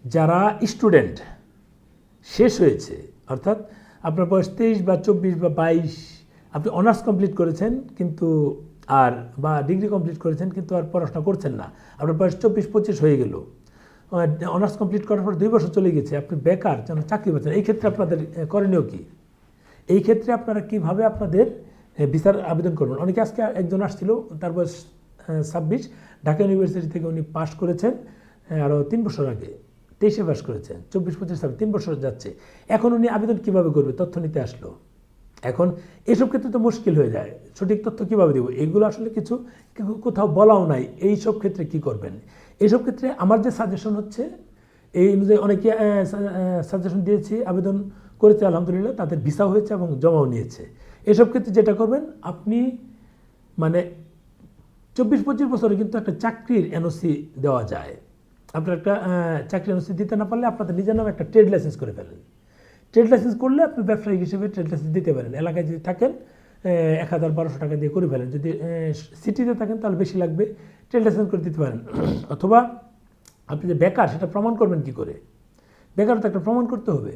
যারা স্টুডেন্ট শেষ হয়েছে, অর্থাৎ আপনার বয়স 23 বা 24 বা 22, আপনি অনার্স কমপ্লিট করেছেন কিন্তু আর বা ডিগ্রি কমপ্লিট করেছেন কিন্তু আর পড়াশোনা করছেন না, আপনার বয়স 24-25 হয়ে গেল, অনার্স কমপ্লিট করার পর 2 বছর চলে গেছে, আপনি বেকার, যেন চাকরি পাচ্ছেন, এই ক্ষেত্রে আপনাদের করণীয় কী? এই ক্ষেত্রে আপনারা কীভাবে আপনাদের ভিসার আবেদন করবেন? অনেকে আজকে একজন আসছিল, তার বয়স 26, ঢাকা ইউনিভার্সিটি থেকে উনি পাস করেছেন আরও 3 বছর আগে, 23-এ পাস করেছেন, 24-25 3 বছর যাচ্ছে। এখন উনি আবেদন কীভাবে করবে? তথ্য নিতে আসলো। এখন এসব ক্ষেত্রে তো মুশকিল হয়ে যায়, সঠিক তথ্য কীভাবে দেবো? এগুলো আসলে কিছু কোথাও বলাও নাই। এই সব ক্ষেত্রে কী করবেন? এইসব ক্ষেত্রে আমার যে সাজেশন হচ্ছে, এই অনুযায়ী অনেকে সাজেশন দিয়েছি, আবেদন করেছে, আলহামদুলিল্লাহ তাদের ভিসা হয়েছে এবং জমাও নিয়েছে। এসব ক্ষেত্রে যেটা করবেন, আপনি মানে 24-25 বছরে কিন্তু একটা চাকরির এনওসি দেওয়া যায়। আপনার একটা চাকরির এনওসি দিতে না পারলে আপনাদের নিজের নামে একটা ট্রেড লাইসেন্স করে ফেলেন। ট্রেড লাইসেন্স করলে আপনি ব্যবসায়িক হিসেবে ট্রেড লাইসেন্স দিতে পারেন। এলাকায় যদি থাকেন 1000-1200 টাকা দিয়ে করে ফেলেন। যদি সিটিতে থাকেন তাহলে বেশি লাগবে, ট্রেড লাইসেন্স করে দিতে পারেন। অথবা আপনি যে বেকার সেটা প্রমাণ করবেন কি করে? বেকারত্ব একটা প্রমাণ করতে হবে।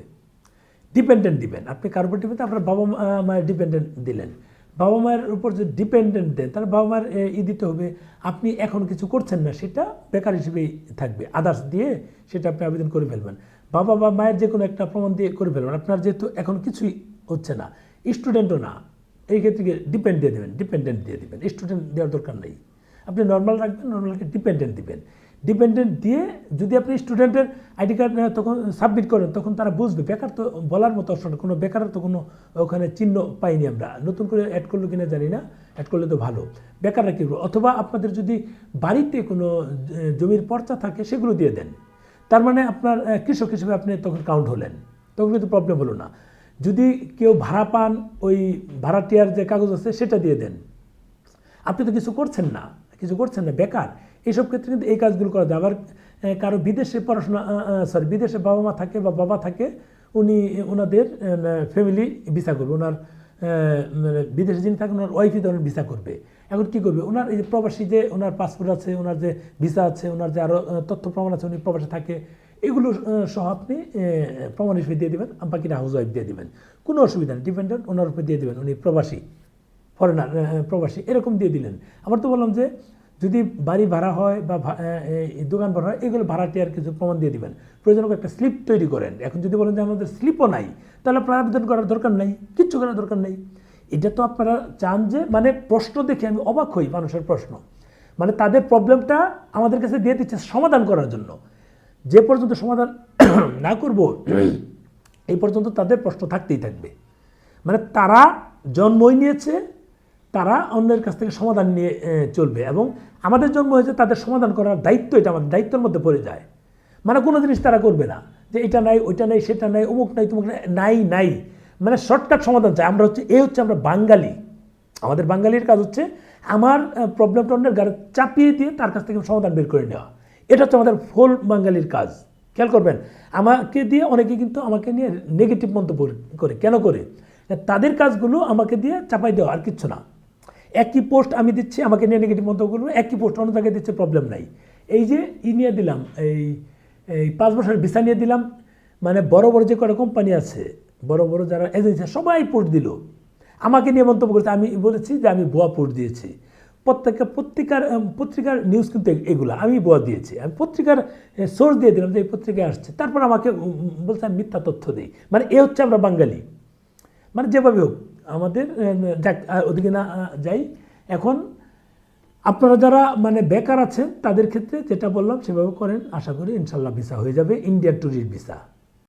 ডিপেন্ডেন্ট দিবেন, আপনি কার উপর ডিপেন্ডেন্ট? আপনার বাবা মায়ের ডিপেন্ডেন্ট দিলেন। বাবা মায়ের উপর যদি ডিপেন্ডেন্ট দেন তাহলে বাবা মায়ের দিতে হবে। আপনি এখন কিছু করছেন না, সেটা বেকার হিসেবেই থাকবে। আদার্স দিয়ে সেটা আপনি আবেদন করে ফেলবেন। বাবা বা মায়ের যে কোনো একটা প্রমাণ দিয়ে করে ফেলবেন। আপনার যেহেতু এখন কিছুই হচ্ছে না, স্টুডেন্টও না, এই ক্ষেত্রে ডিপেন্ড দিয়ে দেবেন, ডিপেন্ডেন্ট দিয়ে দেবেন। স্টুডেন্ট দেওয়ার দরকার নেই, আপনি নর্মাল রাখবেন, নর্মালকে ডিপেন্ডেন্ট দিবেন। ডিপেন্ডেন্ট দিয়ে যদি আপনি স্টুডেন্টের আইডি কার্ড তখন সাবমিট করেন, তখন তারা বুঝবে। বেকার তো বলার মতো অপশন, কোনো বেকারের তো কোনো ওখানে চিহ্ন পাইনি আমরা। নতুন করে অ্যাড করলো কিনা জানি না, অ্যাড করলে তো ভালো। বেকাররা কী করবো? অথবা আপনাদের যদি বাড়িতে কোনো জমির পর্চা থাকে সেগুলো দিয়ে দেন। তার মানে আপনার কৃষক হিসেবে আপনি তখন কাউন্ট হলেন, তখন কিন্তু প্রবলেম হলো না। যদি কেউ ভাড়া পান, ওই ভাড়াটিয়ার যে কাগজ আছে সেটা দিয়ে দেন। আপনি তো কিছু করছেন না, বেকার। এইসব ক্ষেত্রে কিন্তু এই কাজগুলো করা যায়। আবার কারো বিদেশে পড়াশোনা, বিদেশে বাবা মা থাকে বা বাবা থাকে, উনি ওনাদের ফ্যামিলি ভিসা করবে, ওনার বিদেশে যিনি থাকেন ওনার ওয়াইফই ধরনের ভিসা করবে। এখন কী করবে? ওনার এই যে প্রবাসী, যে ওনার পাসপোর্ট আছে, ওনার যে ভিসা আছে, ওনার যে আরও তথ্য প্রমাণ আছে, উনি প্রবাসে থাকে, এগুলো সহ আপনি প্রমাণ হিসেবে দিয়ে দেবেন, বাকিটা হাউস ওয়াইফ দিয়ে দেবেন, কোনো অসুবিধা নেই। ডিপেন্ডেন্ট ওনার উপরে দিয়ে দেবেন, উনি প্রবাসী, ফরেনার, প্রবাসী, এরকম দিয়ে দিলেন। আমার তো বললাম যে যদি বাড়ি ভাড়া হয় বা দোকান ভাড়া হয়, এগুলো ভাড়াটিয়ার কিছু প্রমাণ দিয়ে দিবেন। প্রয়োজন একটা স্লিপ তৈরি করেন। এখন যদি বলেন যে আমাদের স্লিপও নাই, তাহলে আপনার আবেদন করার দরকার নেই, কিচ্ছু করার দরকার নেই। এটা তো আপনারা চান যে, মানে প্রশ্ন দেখে আমি অবাক হই, মানুষের প্রশ্ন, মানে তাদের প্রবলেমটা আমাদের কাছে দিয়ে দিচ্ছে সমাধান করার জন্য। যে পর্যন্ত সমাধান না করব, এই পর্যন্ত তাদের প্রশ্ন থাকতেই থাকবে। মানে তারা জন্মই নিয়েছে, তারা অন্যের কাছ থেকে সমাধান নিয়ে চলবে, এবং আমাদের জন্ম হয়েছে তাদের সমাধান করার দায়িত্ব, এটা আমাদের দায়িত্বের মধ্যে পড়ে যায়। মানে কোনো জিনিস তারা করবে না যে এটা নাই, ওইটা নাই, সেটা নাই, অমুক নাই, তুমুক নাই, মানে শর্টকাট সমাধান চাই। আমরা হচ্ছে আমরা বাঙালি। আমাদের বাঙালির কাজ হচ্ছে আমার প্রবলেমটা অন্যের গাড়ি চাপিয়ে দিয়ে তার কাছ থেকে সমাধান বের করে নেওয়া। এটা হচ্ছে আমাদের ফুল বাঙালির কাজ। খেয়াল করবেন, আমাকে দিয়ে অনেকে কিন্তু আমাকে নিয়ে নেগেটিভ মন্তব্য করে। কেন করে? তাদের কাজগুলো আমাকে দিয়ে চাপাই দেওয়া, আর কিচ্ছু না। একই পোস্ট আমি দিচ্ছি, আমাকে নিয়ে নেগেটিভ মন্তব্য করবো, একই পোস্ট অন্য জায়গায় দিচ্ছে, প্রবলেম নাই। এই যে নিয়ে দিলাম, এই 5 বছরের ভিসা নিয়ে দিলাম, মানে বড় বড় যে কটা কোম্পানি আছে, বড় বড় যারা এজেন্সি, সবাই পোস্ট দিল, আমাকে নিয়ে মন্তব্য করেছে। আমি বলেছি যে আমি ভুয়া পোস্ট দিয়েছি। পত্রিকার নিউজ কিন্তু এগুলো আমি ভুয়া দিয়েছি, আমি পত্রিকার সোর্স দিয়ে দিলাম যে এই পত্রিকায় আসছে, তারপর আমাকে বলছে আমি মিথ্যা তথ্য দিই। মানে এ হচ্ছে আমরা বাঙালি। মানে যেভাবে হোক আমাদের যাক, ওদিকে না যাই। এখন আপনারা যারা মানে বেকার আছেন তাদের ক্ষেত্রে যেটা বললাম সেভাবে করেন, আশা করি ইনশাল্লাহ ভিসা হয়ে যাবে, ইন্ডিয়ান ট্যুরিস্ট ভিসা।